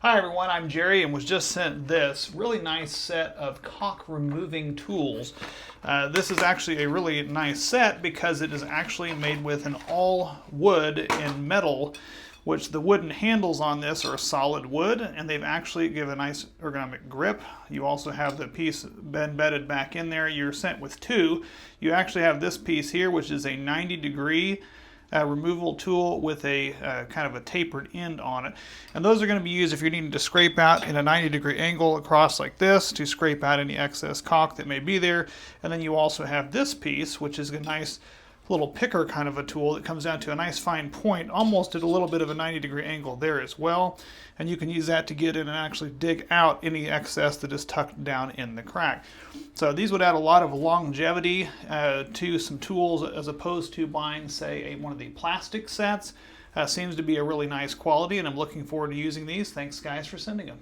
Hi everyone, I'm Jerry and was just sent this really nice set of caulk removing tools. This is actually a really nice set because it is actually made with an all wood and metal, which the wooden handles on this are solid wood, and they've actually given a nice ergonomic grip. You also have the piece embedded back in there. You're sent with two. You actually have this piece here, which is a 90-degree removal tool with a kind of a tapered end on it. And those are going to be used if you're needing to scrape out in a 90-degree angle across like this to scrape out any excess caulk that may be there. And then you also have this piece, which is a nice little picker kind of a tool that comes down to a nice fine point, almost at a little bit of a 90-degree angle there as well. And you can use that to get in and actually dig out any excess that is tucked down in the crack. So these would add a lot of longevity to some tools as opposed to buying, say, one of the plastic sets. Seems to be a really nice quality, and I'm looking forward to using these. Thanks guys for sending them.